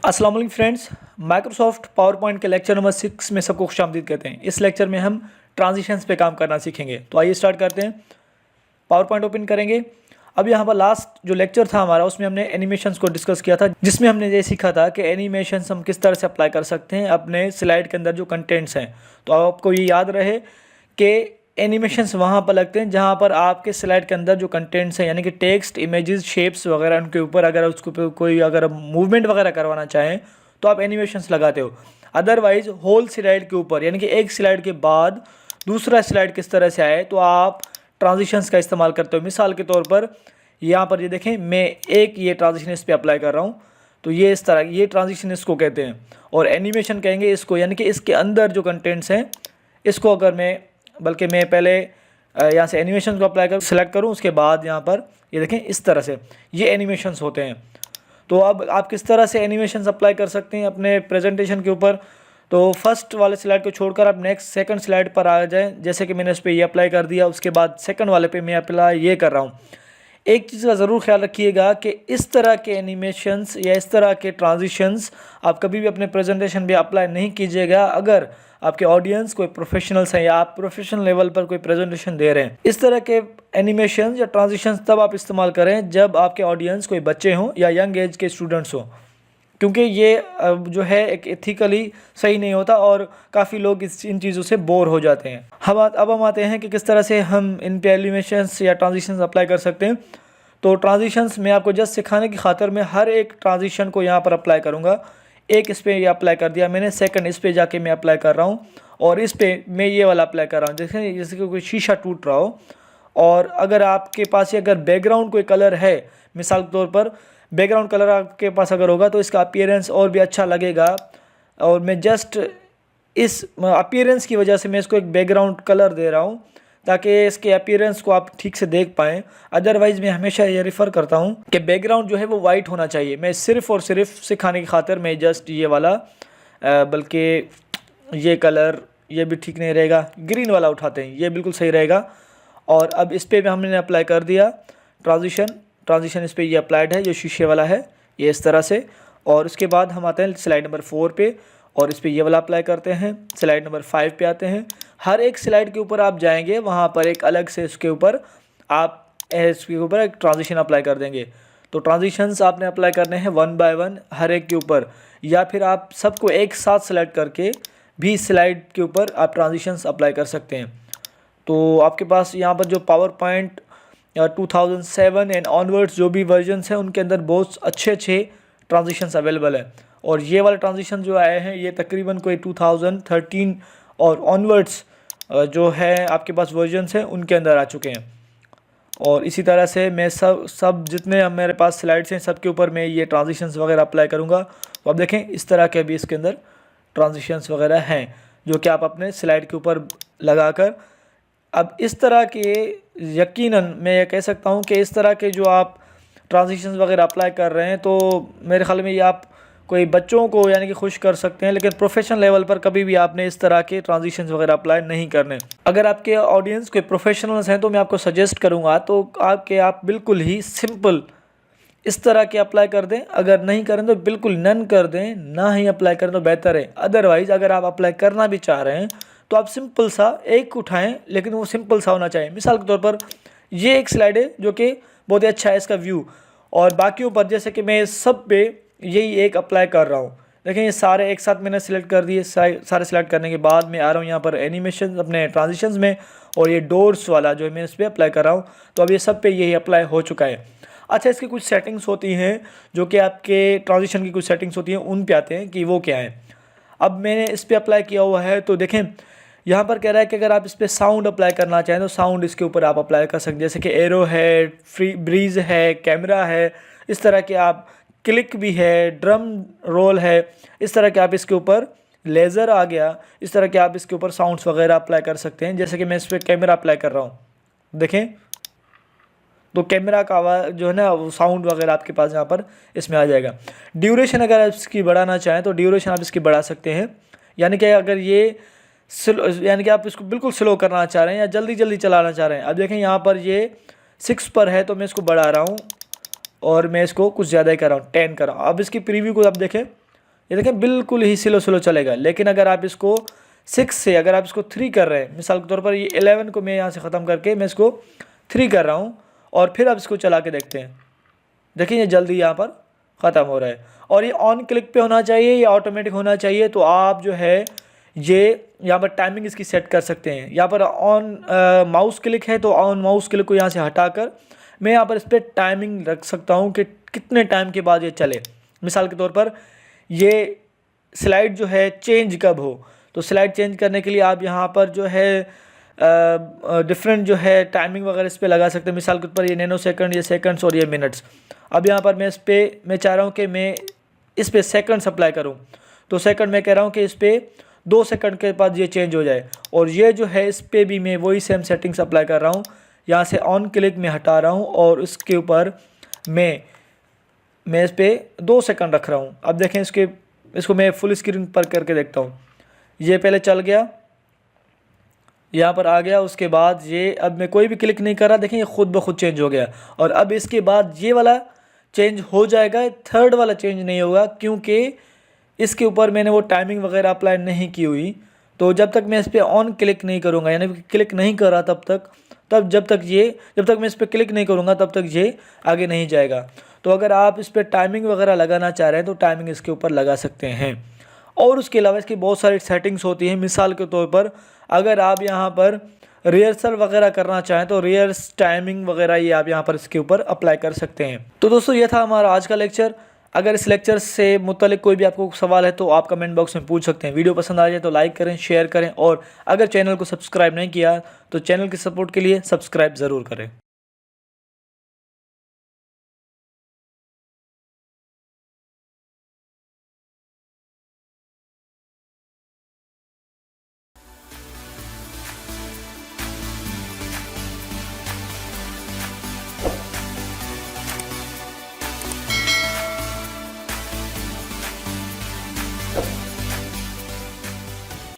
अस्सलाम वालेकुम friends, Microsoft power point के लेक्चर नंबर 6 में सबको खुशामदीद कहते हैं। इस लेक्चर में हम ट्रांजिशंस पे काम करना सीखेंगे। तो आइए स्टार्ट करते हैं। पावर पॉइंट ओपन करेंगे। अब यहाँ पर लास्ट जो लेक्चर था हमारा, उसमें हमने एनिमेशंस को डिस्कस किया था, जिसमें हमने ये सीखा था कि एनिमेशंस हम किस तरह से अप्लाई कर सकते हैं अपने स्लाइड के अंदर जो कंटेंट्स हैं। तो आपको ये याद रहे कि एनिमेशंस वहाँ पर लगते हैं जहाँ पर आपके स्लाइड के अंदर जो कंटेंट्स हैं, यानी कि टेक्स्ट, इमेजेस, शेप्स वगैरह, उनके ऊपर अगर उसको कोई अगर मूवमेंट वगैरह करवाना चाहें तो आप एनिमेशंस लगाते हो। अदरवाइज होल स्लाइड के ऊपर, यानी कि एक स्लाइड के बाद दूसरा स्लाइड किस तरह से आए, तो आप ट्रांजिशंस का इस्तेमाल करते हो। मिसाल के तौर पर यहाँ पर ये देखें, मैं एक ये ट्रांजिशन इस पर अप्लाई कर रहा हूँ, तो ये इस तरह, ये ट्रांजिशन इसको कहते हैं, और एनिमेशन कहेंगे इसको, यानी कि इसके अंदर जो कंटेंट्स हैं इसको अगर बल्कि मैं पहले यहाँ से एनिमेशन को अप्लाई कर सेलेक्ट करूँ, उसके बाद यहाँ पर ये देखें इस तरह से ये एनिमेशंस होते हैं। तो अब आप किस तरह से एनिमेशंस अप्लाई कर सकते हैं अपने प्रेजेंटेशन के ऊपर। तो फर्स्ट वाले स्लाइड को छोड़कर आप नेक्स्ट सेकंड स्लाइड पर आ जाएं। जैसे कि मैंने इस पर ये अप्लाई कर दिया, उसके बाद सेकंड वाले पे मैं अप्लाई ये कर रहा हूँ। एक चीज़ का ज़रूर ख्याल रखिएगा कि इस तरह के एनिमेशंस या इस तरह के ट्रांजिशंस आप कभी भी अपने प्रेजेंटेशन में अप्लाई नहीं कीजिएगा अगर आपके ऑडियंस कोई प्रोफेशनल्स हैं या आप प्रोफेशनल लेवल पर कोई प्रेजेंटेशन दे रहे हैं। इस तरह के एनिमेशंस या ट्रांजिशंस तब आप इस्तेमाल करें जब आपके ऑडियंस कोई बच्चे हों या यंग एज के स्टूडेंट्स हों, क्योंकि ये जो है एक एथिकली सही नहीं होता और काफ़ी लोग इन चीज़ों से बोर हो जाते हैं। अब हम आते हैं कि किस तरह से हम इन पे एनिमेशंस या ट्रांजिशंस अप्लाई कर सकते हैं। तो ट्रांजिशंस मैं आपको जस्ट सिखाने की खातिर मैं हर एक ट्रांजिशन को यहाँ पर अप्लाई करूँगा। एक इस पर ये अप्लाई कर दिया मैंने, सेकंड इस पे जाके मैं अप्लाई कर रहा हूँ, और इस पे मैं ये वाला अप्लाई कर रहा हूँ। जैसे कि कोई शीशा टूट रहा हो, और अगर आपके पास ये अगर बैकग्राउंड कोई कलर है, मिसाल के तौर पर बैकग्राउंड कलर आपके पास अगर होगा तो इसका अपीयरेंस और भी अच्छा लगेगा। और मैं जस्ट इस अपीयरेंस की वजह से मैं इसको एक बैकग्राउंड कलर दे रहा हूँ ताकि इसके अपीयरेंस को आप ठीक से देख पाएँ। अदरवाइज़ मैं हमेशा ये रेफ़र करता हूँ कि बैकग्राउंड जो है वो वाइट होना चाहिए। मैं सिर्फ़ और सिर्फ सिखाने की खातिर मैं जस्ट ये वाला बल्कि ये कलर ये भी ठीक नहीं रहेगा, ग्रीन वाला उठाते हैं, ये बिल्कुल सही रहेगा। और अब इस पर भी हमने अप्लाई कर दिया ट्रांजिशन इस पर ये अप्लाइड है, जो शीशे वाला है, ये इस तरह से। और उसके बाद हम आते हैं स्लाइड नंबर 4 पे, और इस पर ये वाला अप्लाई करते हैं। स्लाइड नंबर 5 पे आते हैं। हर एक स्लाइड के ऊपर आप जाएंगे, वहाँ पर एक अलग से इसके ऊपर एक ट्रांजिशन अप्लाई कर देंगे। तो ट्रांजिशंस आपने अप्लाई करने हैं 1 बाय 1 हर एक के ऊपर, या फिर आप सबको एक साथ सेलेक्ट करके भी स्लाइड के ऊपर आप ट्रांजिशंस अप्लाई कर सकते हैं। तो आपके पास यहाँ पर जो पावर पॉइंट 2007 एंड ऑनवर्ड्स जो भी वर्जन्स हैं उनके अंदर बहुत अच्छे ट्रांजिशंस अवेलेबल है। और ये वाले ट्रांजिशन जो आए हैं ये तकरीबन कोई 2013 और ऑनवर्ड्स जो है आपके पास वर्जन्स हैं उनके अंदर आ चुके हैं। और इसी तरह से मैं सब जितने मेरे पास स्लाइड्स हैं सब के ऊपर मैं ये ट्रांजिशंस वगैरह अप्लाई करूँगा। तो आप देखें इस तरह के भी इसके अंदर ट्रांजिशंस वगैरह हैं जो कि आप अपने स्लाइड के ऊपर लगाकर, अब इस तरह के यकीनन मैं ये कह सकता हूँ कि इस तरह के जो आप ट्रांजिशंस वगैरह अप्लाई कर रहे हैं तो मेरे ख्याल में ये आप कोई बच्चों को यानी कि खुश कर सकते हैं, लेकिन प्रोफेशनल लेवल पर कभी भी आपने इस तरह के ट्रांजिशंस वगैरह अप्लाई नहीं करने। अगर आपके ऑडियंस कोई प्रोफेशनल्स हैं तो मैं आपको सजेस्ट करूँगा तो आप बिल्कुल ही सिंपल इस तरह के अप्लाई कर दें। अगर नहीं करें तो बिल्कुल नन कर दें, ना ही अप्लाई करें तो बेहतर है। अदरवाइज़ अगर आप अप्लाई करना भी चाह रहे हैं तो आप सिंपल सा एक उठाएं, लेकिन वो सिंपल सा होना चाहिए। मिसाल के तौर पर ये एक स्लाइड है जो कि बहुत ही अच्छा है इसका व्यू, और बाकियों पर जैसे कि मैं सब पे यही एक अप्लाई कर रहा हूँ। देखें ये सारे एक साथ मैंने सिलेक्ट कर दिए। सारे सिलेक्ट करने के बाद मैं आ रहा हूँ यहाँ पर एनिमेशन अपने ट्रांजिशंस में, और ये डोर्स वाला जो है मैं इस पर अप्लाई कर रहा हूँ। तो अब ये सब पे यही अप्लाई हो चुका है। अच्छा, इसकी कुछ सेटिंग्स होती हैं जो कि आपके ट्रांजिशन की कुछ सेटिंग्स होती हैं, उन पे आते हैं कि वो क्या है। अब मैंने इस पर अप्लाई किया हुआ है, तो देखें यहाँ पर कह रहा है कि अगर आप इस पर साउंड अप्लाई करना चाहें तो साउंड इसके ऊपर आप अप्लाई कर सकते हैं। जैसे कि एरो है, फ्री ब्रीज है, कैमरा है, इस तरह के आप क्लिक भी है, ड्रम रोल है, इस तरह के आप इसके ऊपर लेज़र आ गया, इस तरह के आप इसके ऊपर साउंड्स वगैरह अप्लाई कर सकते हैं। जैसे कि मैं इस पर कैमरा अप्लाई कर रहा हूँ, देखें तो कैमरा का आवाज़ जो है ना वो साउंड वगैरह आपके पास यहाँ पर इसमें आ जाएगा। ड्यूरेशन अगर आप इसकी बढ़ाना चाहें तो ड्यूरेशन आप इसकी बढ़ा सकते हैं, यानी कि अगर ये यानी कि आप इसको बिल्कुल स्लो करना चाह रहे हैं या जल्दी जल्दी चलाना चाह रहे हैं। अब देखें यहाँ पर ये 6 पर है तो मैं इसको बढ़ा रहा हूँ, और मैं इसको कुछ ज़्यादा ही कर रहा हूँ, 10 कर रहा हूँ। अब इसकी प्रीव्यू को आप देखें ये देखें बिल्कुल ही स्लो स्लो चलेगा। लेकिन अगर आप इसको 6 से अगर आप इसको 3 कर रहे हैं, मिसाल के तौर पर ये 11 को मैं यहाँ से ख़त्म करके मैं इसको 3 कर रहा हूँ और फिर आप इसको चला के देखते हैं, देखिए ये जल्दी यहाँ पर ख़त्म हो रहा है। और ये ऑन क्लिक पे होना चाहिए या ऑटोमेटिक होना चाहिए, तो आप जो है ये यहाँ पर टाइमिंग इसकी सेट कर सकते हैं। यहाँ पर ऑन माउस क्लिक है तो ऑन माउस क्लिक को यहाँ से हटाकर मैं यहाँ पर इस पर टाइमिंग रख सकता हूँ कि कितने टाइम के बाद ये चले। मिसाल के तौर पर ये स्लाइड जो है चेंज कब हो, तो स्लाइड चेंज करने के लिए आप यहाँ पर जो है डिफरेंट जो है टाइमिंग वगैरह इस पर लगा सकते हैं। मिसाल के तौर पर ये नैनो सेकंड, ये सेकंड्स और ये मिनट्स। अब यहाँ पर मैं इस पर मैं चाह रहा हूँ कि मैं इस पर सेकंड्स अप्लाई करूँ, तो सेकंड मैं कह रहा हूँ कि इस पर 2 सेकंड के बाद ये चेंज हो जाए। और ये जो है इस पर भी मैं वही सेम सेटिंग्स अप्लाई कर रहा हूँ। यहाँ से ऑन क्लिक में हटा रहा हूँ और इसके ऊपर मैं इस पर 2 सेकंड रख रहा हूँ। अब देखें इसको मैं फुल स्क्रीन पर करके देखता हूँ। ये पहले चल गया, यहाँ पर आ गया, उसके बाद ये अब मैं कोई भी क्लिक नहीं कर रहा, देखें ये खुद ब खुद चेंज हो गया। और अब इसके बाद ये वाला चेंज हो जाएगा, थर्ड वाला चेंज नहीं होगा क्योंकि इसके ऊपर मैंने वो टाइमिंग वगैरह अप्लाई नहीं की हुई। तो जब तक मैं इस पर ऑन क्लिक नहीं करूँगा, यानी कि क्लिक नहीं कर रहा जब तक मैं इस पर क्लिक नहीं करूँगा तब तक ये आगे नहीं जाएगा। तो अगर आप इस पर टाइमिंग वगैरह लगाना चाह रहे हैं तो टाइमिंग इसके ऊपर लगा सकते हैं। और उसके अलावा इसकी बहुत सारी सेटिंग्स होती हैं। मिसाल के तौर पर अगर आप यहाँ पर रिहर्सल वगैरह करना चाहें तो रिहर्स टाइमिंग वगैरह ये आप यहाँ पर इसके ऊपर अप्लाई कर सकते हैं। तो दोस्तों ये था हमारा आज का लेक्चर। अगर इस लेक्चर से मुतालिक कोई भी आपको सवाल है तो आप कमेंट बॉक्स में पूछ सकते हैं। वीडियो पसंद आ जाए तो लाइक करें, शेयर करें, और अगर चैनल को सब्सक्राइब नहीं किया तो चैनल की सपोर्ट के लिए सब्सक्राइब ज़रूर करें।